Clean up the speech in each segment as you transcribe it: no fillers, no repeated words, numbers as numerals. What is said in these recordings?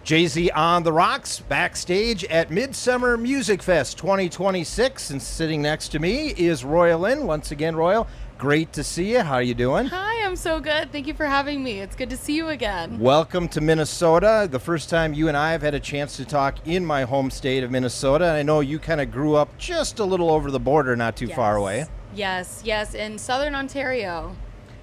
Jay-Z on the rocks, backstage at Midsummer Music Fest 2026, and sitting next to me is Royale Lynn. Once again, Royale, great to see you. How are you doing? Hi, I'm so good. Thank you for having me. It's good to see you again. Welcome to Minnesota. The first time you and I have had a chance to talk in my home state of Minnesota. I know you kind of grew up just a little over the border, not too far away. Yes, in Southern Ontario.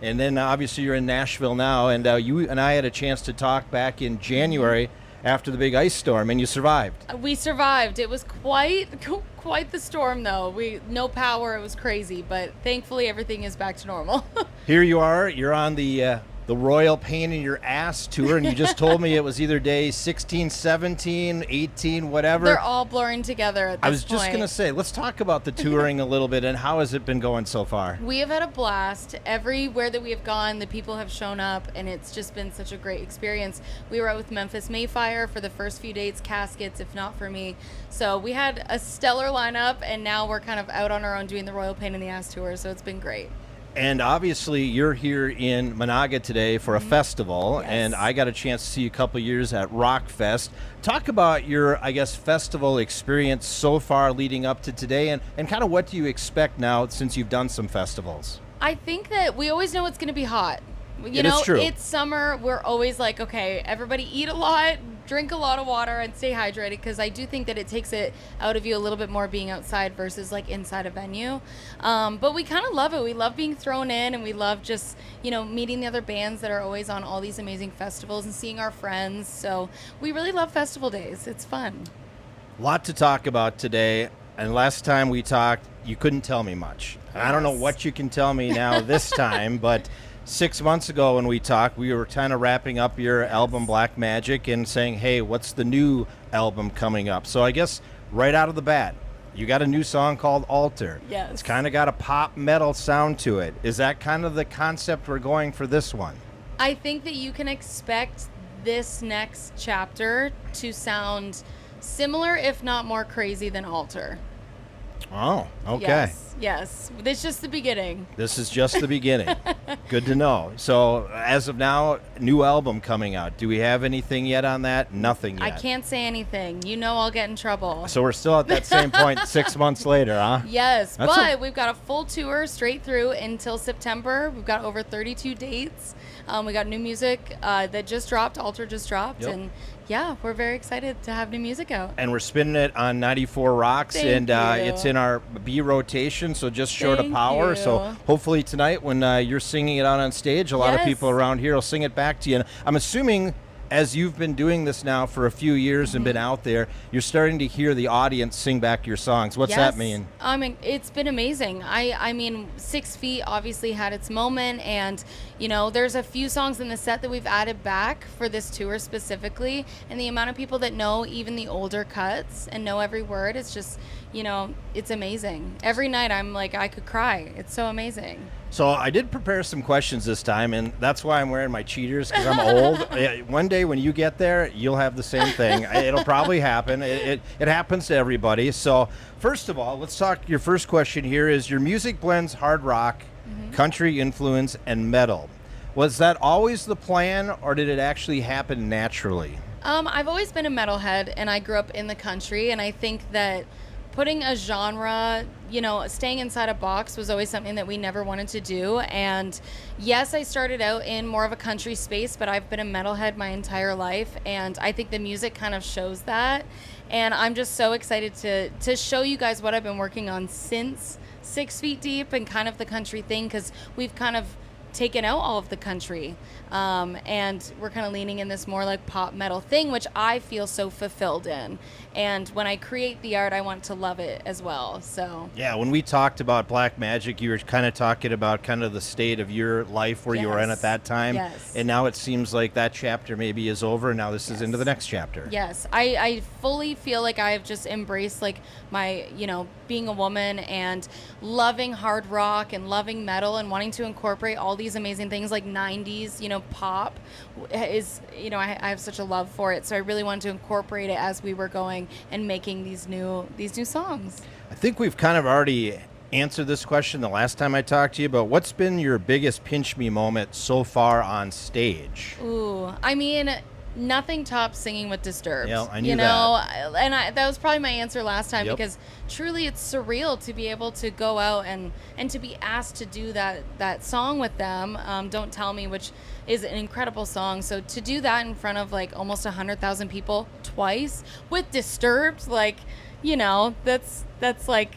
And then obviously you're in Nashville now, and you and I had a chance to talk back in January after the big ice storm, and you survived. We survived. It was quite the storm, though. No power. It was crazy, but thankfully everything is back to normal. Here you are. You're on the Royal Pain in Your Ass tour, and you just told me it was either day 16, 17, 18, whatever. They're all blurring together at this point. I was just going to say, let's talk about the touring a little bit, and how has it been going so far? We have had a blast. Everywhere that we have gone, the people have shown up, and it's just been such a great experience. We were out with Memphis Mayfire for the first few dates, Caskets, If Not For Me. So we had a stellar lineup, and now we're kind of out on our own doing the Royal Pain in the Ass tour, so it's been great. And obviously, you're here in Monaga today for a festival, and I got a chance to see you a couple years at Rock Fest. Talk about your, festival experience so far leading up to today, and kind of what do you expect now since you've done some festivals? I think that we always know it's going to be hot. It is true. It's summer. We're always like, okay, everybody eat a lot, drink a lot of water, and stay hydrated, because I do think that it takes it out of you a little bit more being outside versus like inside a venue. But we kind of love it. We love being thrown in, and we love just, meeting the other bands that are always on all these amazing festivals and seeing our friends. So we really love festival days. It's fun. A lot to talk about today. And last time we talked, you couldn't tell me much. Yes. I don't know what you can tell me now this time, but 6 months ago when we talked, we were kind of wrapping up your album Black Magic and saying, hey, what's the new album coming up? So I guess right out of the bat, you got a new song called Altar. Yes. It's kind of got a pop metal sound to it. Is that kind of the concept we're going for this one? I think that you can expect this next chapter to sound similar, if not more crazy than Altar. Oh, okay. Yes. It's just the beginning. This is just the beginning. Good to know. So, as of now, new album coming out. Do we have anything yet on that? Nothing yet. I can't say anything. I'll get in trouble. So we're still at that same point 6 months later, huh? Yes, we've got a full tour straight through until September. We've got over 32 dates. We got new music that just dropped. Altar just dropped. Yep. And yeah, we're very excited to have new music out. And we're spinning it on 94 Rocks, Thank you. It's in our B rotation, so just short of power. You. So hopefully tonight when you're singing it out on stage, a lot of people around here will sing it back to you. And I'm assuming, as you've been doing this now for a few years and been out there, you're starting to hear the audience sing back your songs. What's that mean? I mean, it's been amazing. I mean, 6 Feet obviously had its moment, and there's a few songs in the set that we've added back for this tour specifically, and the amount of people that know even the older cuts and know every word, it's just, it's amazing. Every night I'm like, I could cry. It's so amazing. So I did prepare some questions this time, and that's why I'm wearing my cheaters, because I'm old. One day when you get there, you'll have the same thing. It'll probably happen. It happens to everybody. So first of all, let's talk. Your first question here is, your music blends hard rock, country influence, and metal. Was that always the plan, or did it actually happen naturally? I've always been a metalhead, and I grew up in the country, and I think that putting a genre, staying inside a box was always something that we never wanted to do. And yes, I started out in more of a country space, but I've been a metalhead my entire life, and I think the music kind of shows that. And I'm just so excited to show you guys what I've been working on since 6 Feet Deep and kind of the country thing, because we've kind of taken out all of the country, and we're kind of leaning in this more like pop metal thing, which I feel so fulfilled in. And when I create the art, I want to love it as well. So yeah, when we talked about Black Magic, you were kind of talking about kind of the state of your life where you were in at that time. Yes. And now it seems like that chapter maybe is over, and now this is into the next chapter. Yes, I fully feel like I've just embraced like my, being a woman and loving hard rock and loving metal and wanting to incorporate all these amazing things like 90s, pop is, I have such a love for it. So I really wanted to incorporate it as we were going and making these new songs. I think we've kind of already answered this question the last time I talked to you, but what's been your biggest pinch me moment so far on stage? Ooh, I mean, nothing tops singing with Disturbed. Yeah, I knew that was probably my answer last time, Yep. because truly it's surreal to be able to go out and to be asked to do that song with them, Don't Tell Me, which is an incredible song. So to do that in front of like almost 100,000 people twice with Disturbed, like, that's like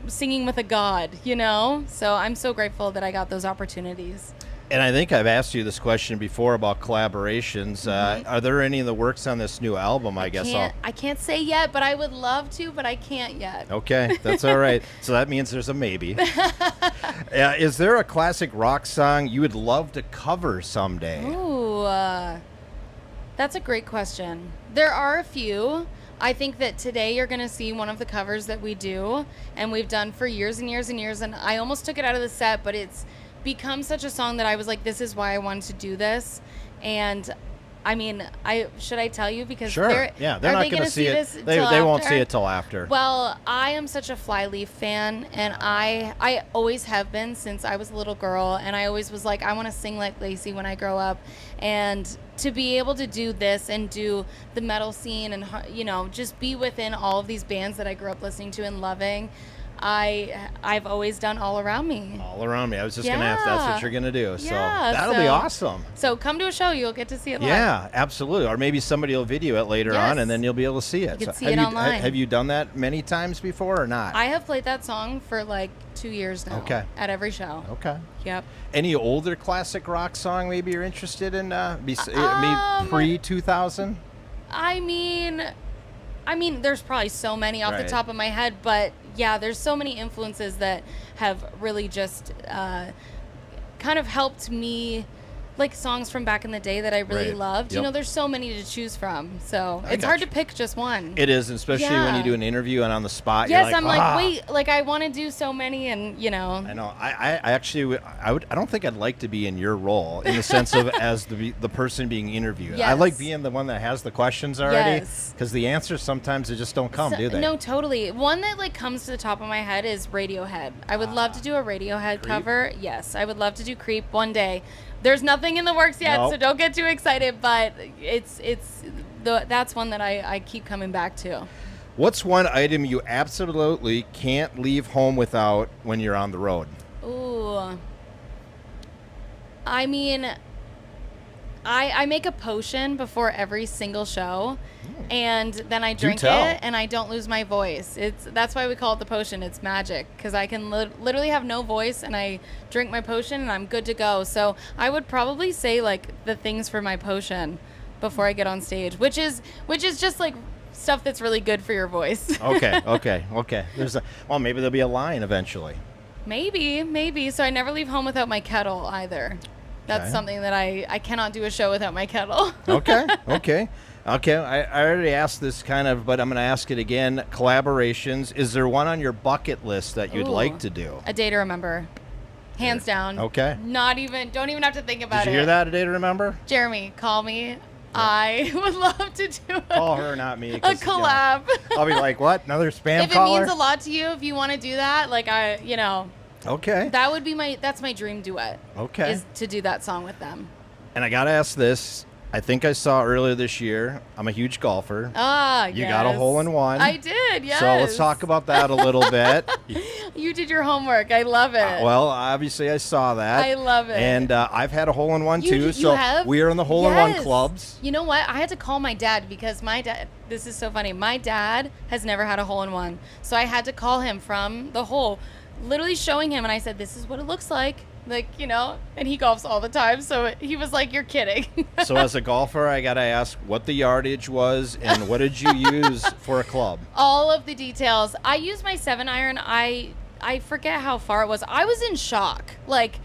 singing with a god, So I'm so grateful that I got those opportunities. And I think I've asked you this question before about collaborations. Are there any in the works on this new album? I can't say yet, but I would love to, but I can't yet. Okay, that's all right. So that means there's a maybe. Is there a classic rock song you would love to cover someday? Ooh, that's a great question. There are a few. I think that today you're going to see one of the covers that we do, and we've done for years and years and years, and I almost took it out of the set, but it's become such a song that I was like, this is why I wanted to do this. And I mean, should I tell you? Because sure. They're not going to see it. They won't see it till after. Well, I am such a Flyleaf fan, and I always have been since I was a little girl, and I always was like, I want to sing like Lacey when I grow up. And to be able to do this and do the metal scene and, just be within all of these bands that I grew up listening to and loving, I've always done All Around Me. All Around Me. I was just going to ask, that's what you're going to do. So Yeah, that'll be awesome. So come to a show. You'll get to see it live. Yeah, absolutely. Or maybe somebody will video it later on, and then you'll be able to see it. You can see it online. Have you done that many times before or not? I have played that song for like 2 years now. Okay. At every show. Okay. Yep. Any older classic rock song maybe you're interested in? Pre-2000? I mean, there's probably so many off the top of my head, but yeah, there's so many influences that have really just kind of helped me, like songs from back in the day that I really loved. Yep. There's so many to choose from, so it's hard to pick just one. It is, especially when you do an interview and on the spot. Yes, you're like, I'm like, wait, like I want to do so many, and I know. I actually, I don't think I'd like to be in your role in the sense of as the person being interviewed. Yes. I like being the one that has the questions already, Yes. because the answers sometimes they just don't come, do they? No, totally. One that like comes to the top of my head is Radiohead. I would love to do a Radiohead cover. Yes, I would love to do Creep one day. There's nothing in the works yet, so don't get too excited, but that's one that I keep coming back to. What's one item you absolutely can't leave home without when you're on the road? Ooh. I mean, I make a potion before every single show, and then I drink it, and I don't lose my voice. That's why we call it the potion. It's magic, because I can literally have no voice, and I drink my potion, and I'm good to go. So I would probably say like the things for my potion before I get on stage, which is just like stuff that's really good for your voice. Okay. Maybe there'll be a line eventually. Maybe. So I never leave home without my kettle either. That's something that I cannot do a show without my kettle. Okay. I already asked this kind of, but I'm going to ask it again. Collaborations. Is there one on your bucket list that you'd like to do? A Day to Remember. Hands down. Okay. Don't even have to think about it. Did you hear that, A Day to Remember? Jeremy, call me. I would love to do Call her, not me. A collab. I'll be like, what? Another spam if caller? If it means a lot to you, if you want to do that, like Okay. That would be that's my dream duet. Okay. Is to do that song with them. And I got to ask this. I think I saw earlier this year. I'm a huge golfer. You got a hole in one. I did, yes. So let's talk about that a little bit. You did your homework. I love it. Well, obviously I saw that. I love it. And I've had a hole in one too. You So have? we are in the hole in one clubs. You know what? I had to call my dad because my dad, this is so funny. My dad has never had a hole in one. So I had to call him from the hole, literally showing him. And I said, this is what it looks like. Like, and he golfs all the time. So he was like, you're kidding. So as a golfer, I got to ask what the yardage was and what did you use for a club? All of the details. I used my 7-iron. I forget how far it was. I was in shock. Like,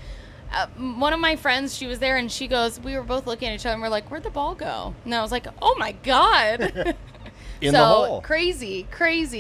one of my friends, she was there and she goes, we were both looking at each other and we're like, where'd the ball go? And I was like, oh my God. In the hole. Crazy,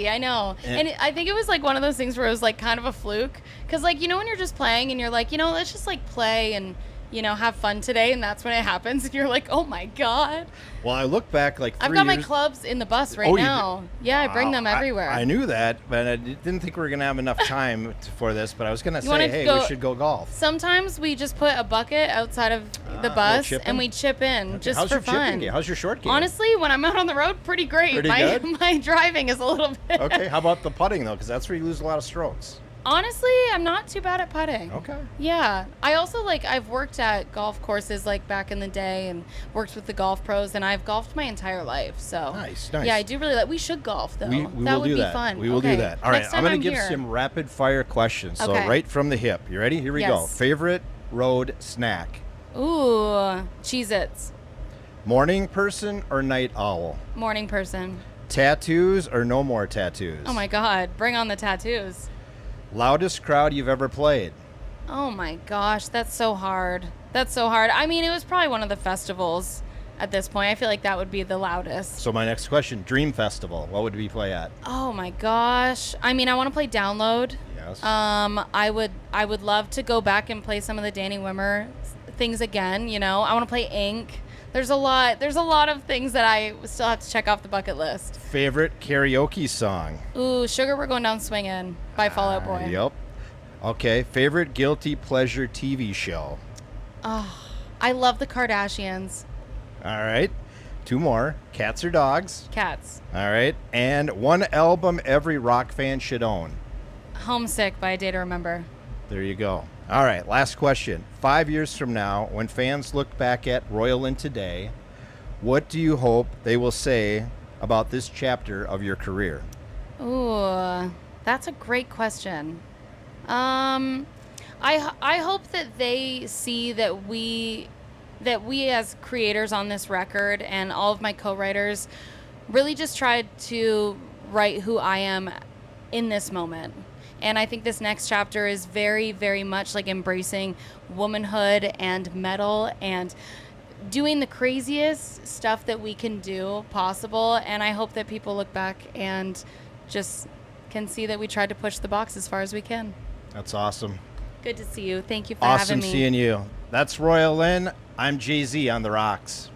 I know. And I think it was like one of those things where it was like kind of a fluke. Because like, when you're just playing and you're like, let's just like play and, have fun today, and that's when it happens, and you're like, oh my God. Well, I look back like 3 I've got my years. clubs in the bus right Oh, you now. Yeah, I bring them everywhere. I knew that, but I didn't think we were going to have enough time for this, but I was going to say, wanna hey, go- we should go golf. Sometimes we just put a bucket outside of the bus chipping? and we chip in just How's for your chipping fun. game? How's your short game? Honestly, when I'm out on the road, pretty great. Pretty my good? my driving is a little bit. Okay, how about the putting, though? Because that's where you lose a lot of strokes. Honestly, I'm not too bad at putting. Okay. Yeah. I also I've worked at golf courses back in the day and worked with the golf pros, and I've golfed my entire life. So Nice. Yeah, I do really we should golf though. We that will would do be that. fun. We will Okay. do that. All right, Next I'm time going to give here. some rapid fire questions. So Okay. right from the hip. You ready? Here we go. Yes. Favorite road snack? Ooh, Cheez-Its. Morning person or night owl? Morning person. Tattoos or no more tattoos? Oh my God, bring on the tattoos. Loudest crowd you've ever played? Oh my gosh, that's so hard. That's so hard. I mean, it was probably one of the festivals at this point. I feel like that would be the loudest. So my next question, Dream Festival. What would we play at? Oh my gosh. I mean, I want to play Download. Yes. I would love to go back and play some of the Danny Wimmer things again, I want to play Ink. There's a lot of things that I still have to check off the bucket list. Favorite karaoke song? Ooh, Sugar We're Going Down Swingin' by Fall Out Boy. Yep. Okay, favorite guilty pleasure TV show? Oh, I love the Kardashians. All right. 2 more. Cats or dogs? Cats. All right. And one album every rock fan should own. Homesick by A Day to Remember. There you go. All right, last question. 5 years from now, when fans look back at Royale Lynn today, what do you hope they will say about this chapter of your career? Ooh, that's a great question. I hope that they see that we as creators on this record and all of my co-writers really just tried to write who I am in this moment. And I think this next chapter is very, very much embracing womanhood and metal and doing the craziest stuff that we can do possible. And I hope that people look back and just can see that we tried to push the box as far as we can. That's awesome. Good to see you. Thank you for having me. Awesome seeing you. That's Royale Lynn. I'm Jay-Z on the rocks.